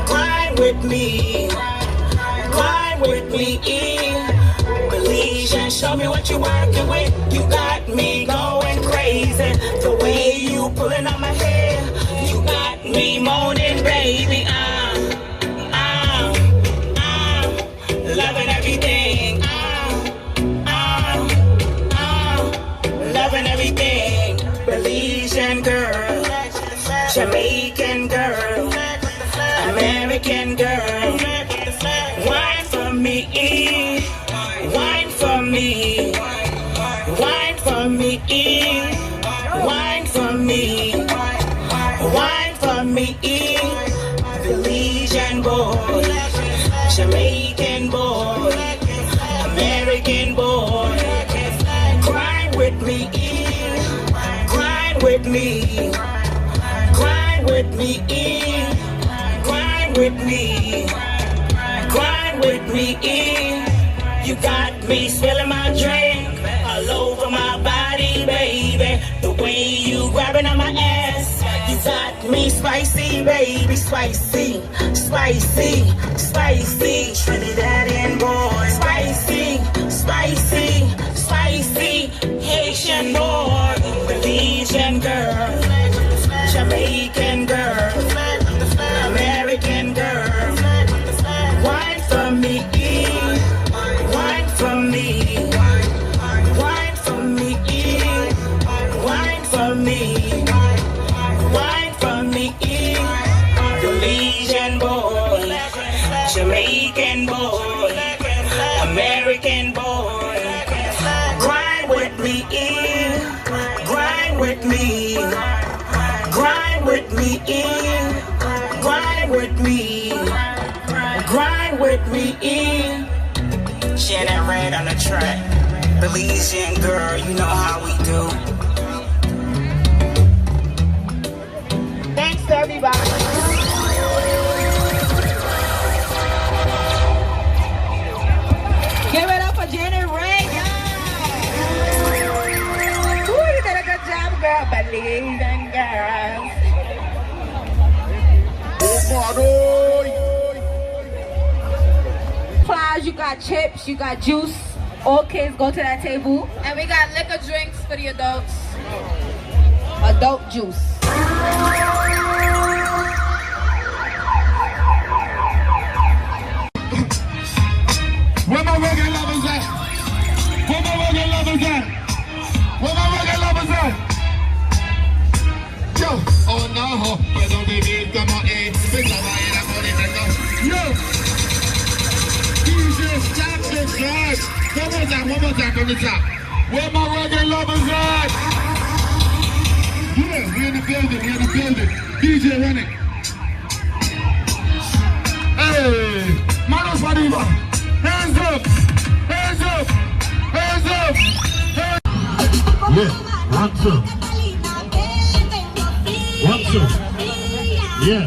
grind with me, grind with me. Believe and show me what you're working with. You got me going crazy. The way you pulling on my hair, you got me moaning, baby. Loving everything. Loving everything. Belizean girl, Jamaican girl, American girl. Wine for me, wine for me, wine for me, wine for me, wine for me. Belizean boy, Jamaican boy, American boy. Grind with me, grind with me, grind with me, grind with me, grind with me. You got me spilling my drink all over my body, baby. The way you grabbing on my ass, you got me spicy, baby, spicy, spicy, spicy. Trinidadian boy, spicy, spicy, spicy. Haitian boy, Belizean girl, Jamaican girl, American girl. Wine for me, wine for me, wine for me, wine for me, wine for me. Belizean boy, Jamaican boy, American boy. Grind with me, grind with me, grind with me, grind with me, grind with me. Shannon Red on the track. Belizean girl, you know how we do. Thanks everybody. Give it up for Janet Ray, Ooh, you did a good job, girl. Belizean girls. Flowers, you got chips, you got juice. All kids go to that table. And we got liquor drinks for the adults. Adult juice. Where my reggae lovers at? Where my reggae lovers at? Where my reggae lovers at? Yo, oh no, pero baby, come on, yo, DJ, stop the clock. One more time from the top. Where my reggae lovers at? Yeah, we in the building, we in the building. DJ, run it. Hey, Manos Mariba. Hands up! Hands up! Hands up! Yeah, 1, 2. 1, 2. Yeah.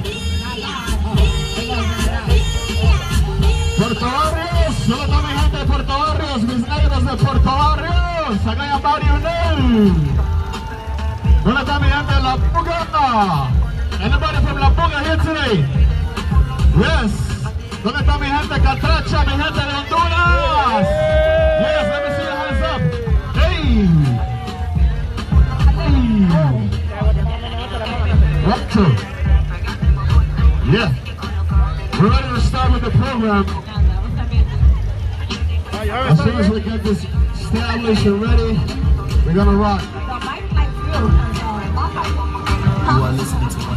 Puerto Barrios, solo está mi gente de Puerto Barrios, mis negros de Puerto Barrios. Acá hay Barrio Nel. ¿Dónde está mi gente de La Puga? Anybody from La Puga here today? Yes. ¿Dónde está mi gente Catracha, mi gente de Honduras? Yes, let me see your hands up. Hey! Hey! Up to. Yeah. We're ready to start with the program. As soon as we get this established and ready, we're gonna rock.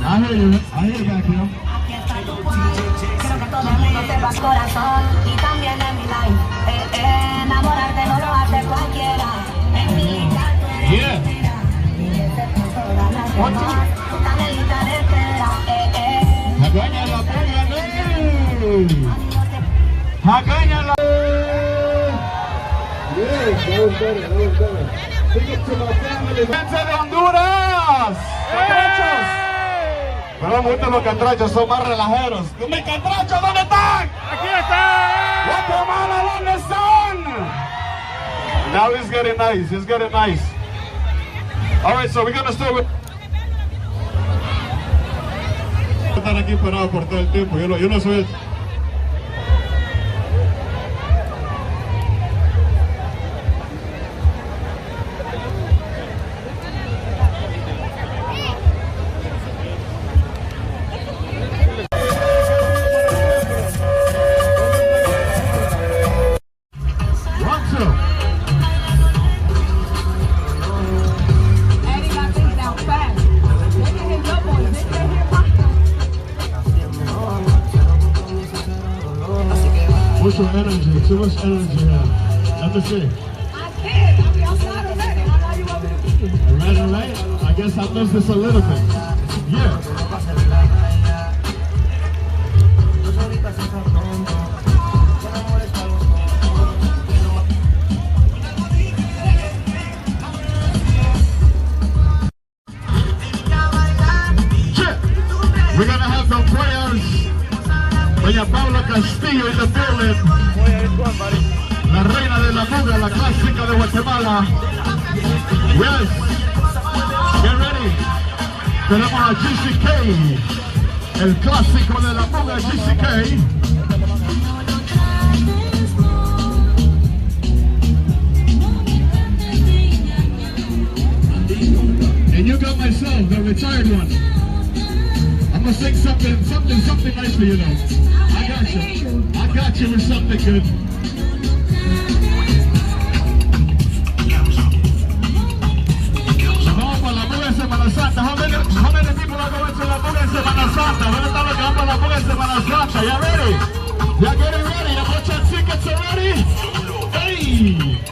I hear you. I hear you back here. Todo el mundo sepa corazón y también en mi life. Enamorarte no lo hace cualquiera. En mi lista Yeah. One, two. Canelita de espera. Hagaña la pega, Hagaña la. Yeah, that was better. That was better. Big up to my family. Gente de Honduras. Catrachos. No me gustan los catrachos, son más relajeros. ¿Mis catrachos dónde están? Aquí están. Guatemala, ¿dónde están? Now it's getting nice. It's getting nice. All right, so we're gonna start with estar aquí parado por todo el tiempo. Yo no soy el... Mucho energy, too much energy here. Let me see. Alright. I guess I missed this a little bit. Yeah. We're gonna have the prayers. Doña Paula Castillo in the building. La reina de la buga, la clásica de Guatemala. Yes. Get ready. Tenemos a GCK. El clásico de la buga, GCK. And you got myself, the retired one. I'm gonna sing something nice for you though. I got you with something good. Vamos para la buga de Semana Santa. How many people are going to la buga de Semana Santa? ¿Dónde están los que van para la buga de Semana Santa? ¿Ya ready? ¿Ya getting ready? ¿Ya bought your tickets already? Hey!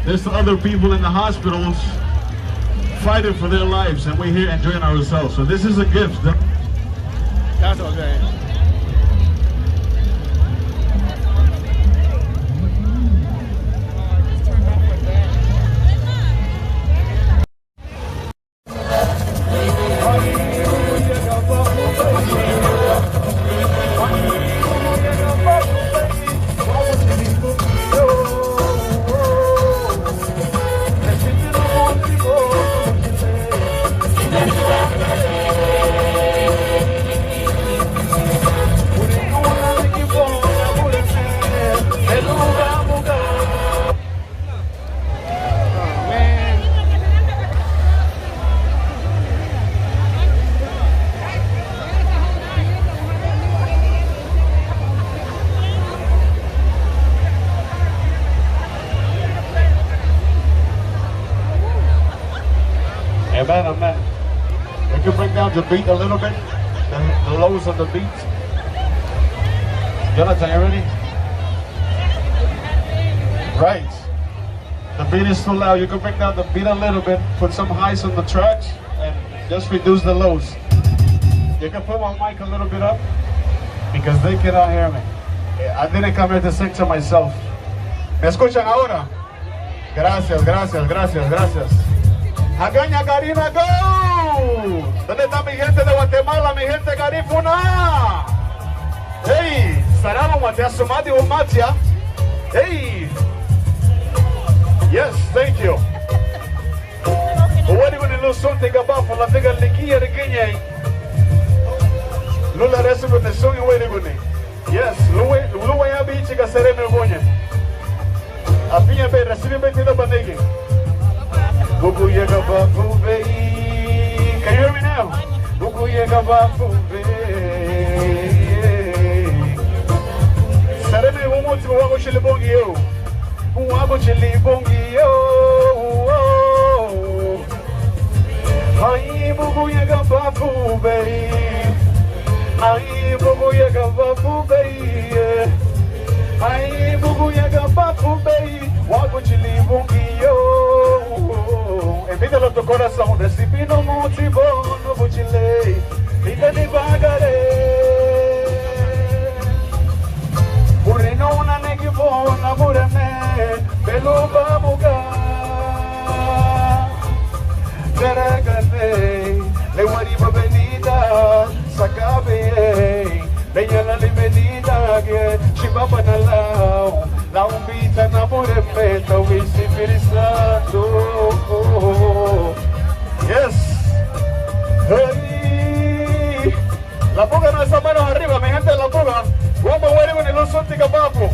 There's other people in the hospitals fighting for their lives, and we're here enjoying ourselves. So this is a gift. That's okay. Amen. We can bring down the beat a little bit, the lows of the beat. Jonathan, you ready? Right. The beat is too loud. You can bring down the beat a little bit, put some highs on the tracks, and just reduce the lows. You can put my mic a little bit up, because they cannot hear me. I didn't come here to sing to myself. ¿Me escuchan ahora? Gracias. Agaña Garina, go! ¿Dónde está mi gente de Guatemala, mi gente garifuna? Hey, Sarama Matiasumati Umatia. Hey! Yes, thank you. What are you going to lose something about for la figa likia de Kenya? Lula recipe the song you wait with me. Yes, Luwa ya bichi ka sereme gonya. Apinya be recipe be tino banegi. Bukuyaga Bafube. Can you hear me now? Bukuyaga Bafube. Sareme umutu wako chilibongi yo. Wako chilibongi yo. Ai Bukuyaga Bafube. Ai Bukuyaga Bafube. Ai Bukuyaga Bafube. Wako chilibongi yo. Invítalo a tu corazón, recibino motivo, no buchile, vida divagare. Murino una negivo, namurame, pelo bamuga. Deragane, le wariba benita, sakabe, le yana li benita, que chibaba na lao. La umbita namore peta, wisi pirisando. Yes. Hey. La puga no está manos arriba, mi gente de la puga. Vamos a ver en el uso de papo.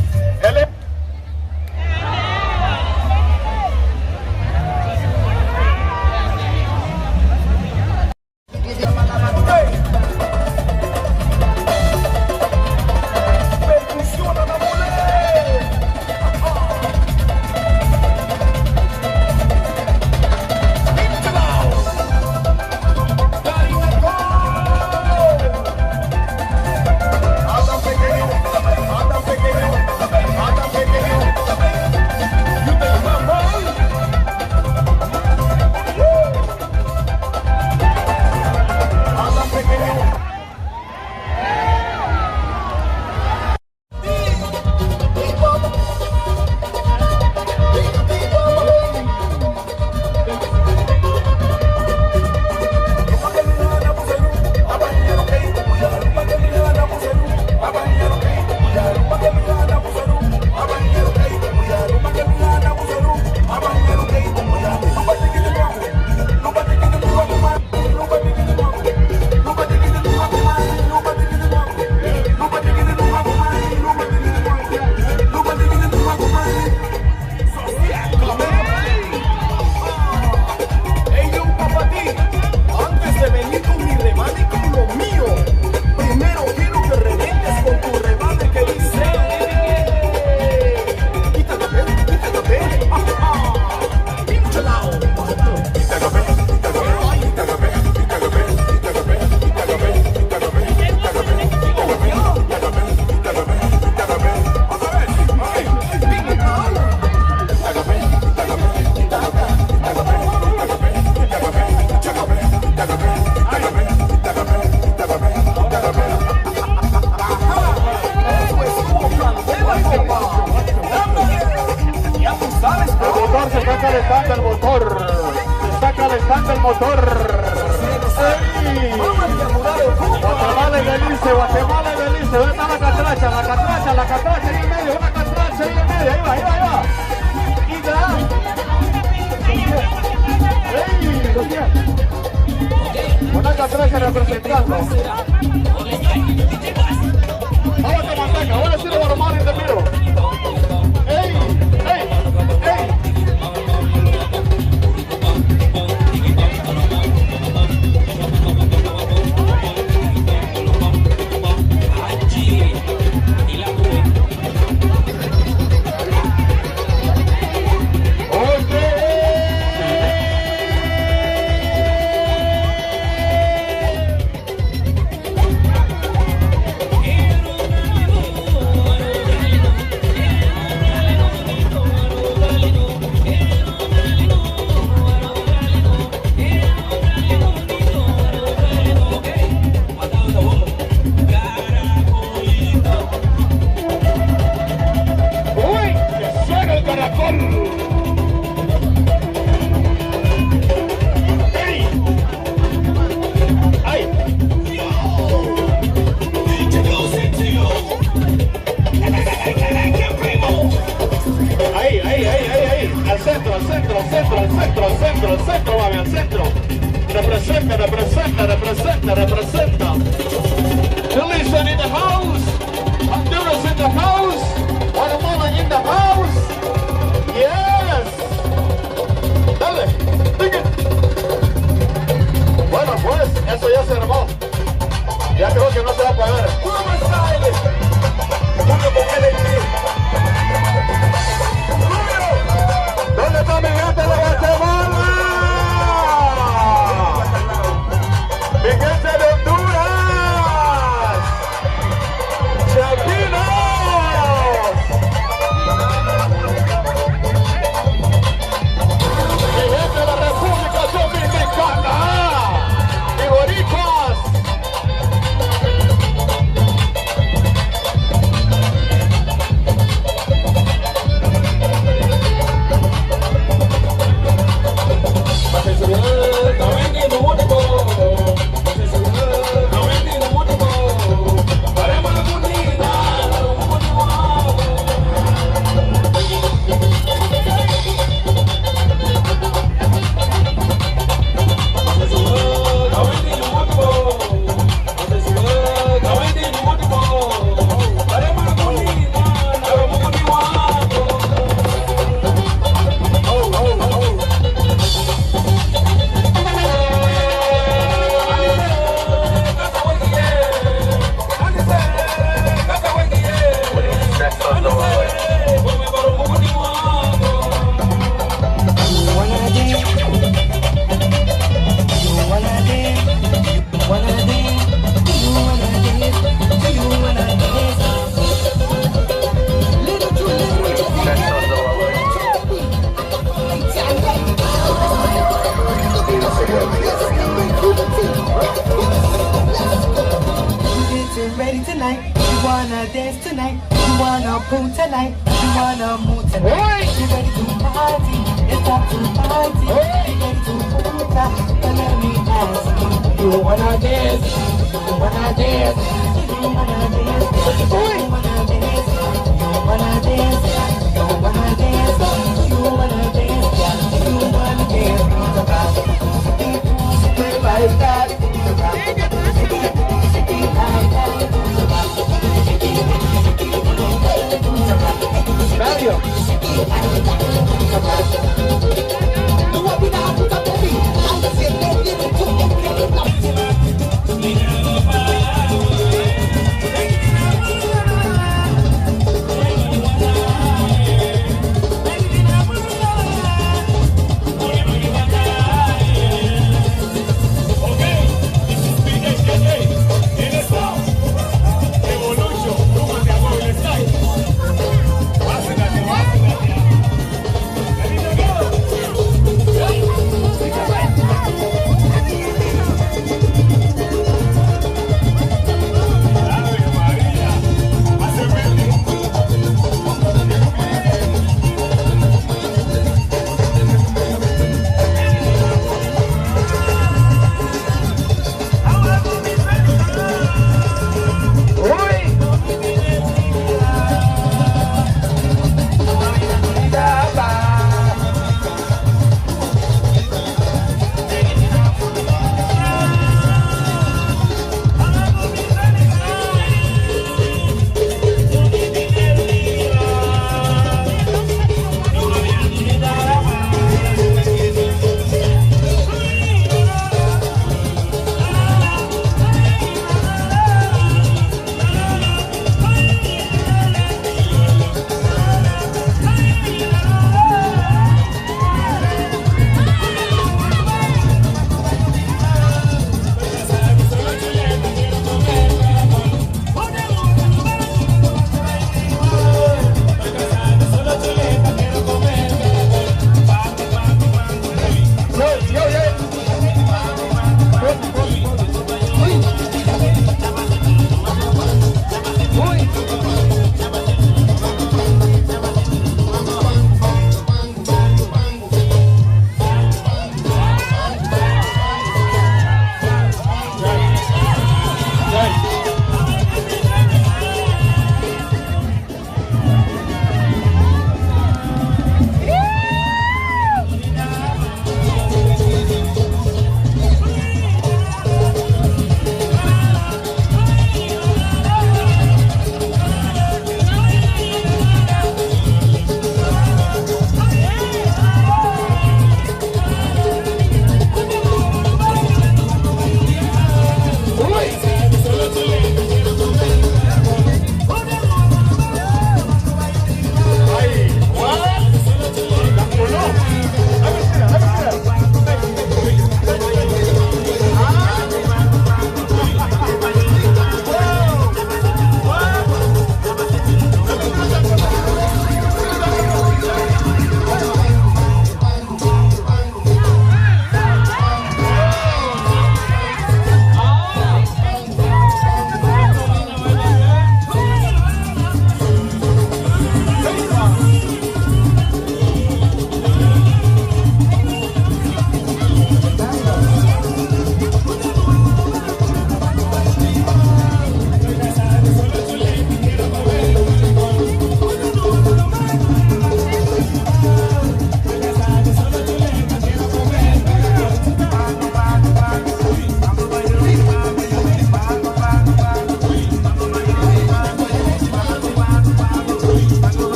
Guatemala y Belice, Guatemala y Belice. ¿Dónde está la catracha? La catracha ahí en medio, una catracha ahí en medio. Ahí va, ahí va, ahí va. Y ya. Una catracha representando. Vamos a Manteca, ahora sí lo vamos a armar en el miro. ¡Ey! ¡Ey! ¡Ey! Al centro, mami, al centro. Representa. Listen in the house. Honduras in the house. Guatemala in the house. Yes. Dale. tonight? You wanna dance tonight? You wanna boom tonight? You wanna move tonight? You ready to party? It's up to party. You ready to move now? But let me ask you. You wanna dance? You wanna dance? You wanna dance? You wanna dance? You wanna dance? You wanna dance? You wanna dance? You wanna dance? Like that. Mario.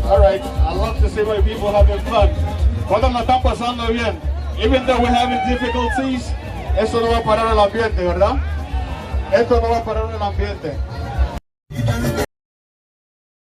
Alright, I love to see my people having fun. Cuando la están pasando bien. Even though we're having difficulties, eso no va a parar el ambiente, ¿verdad? Esto no va a parar el ambiente.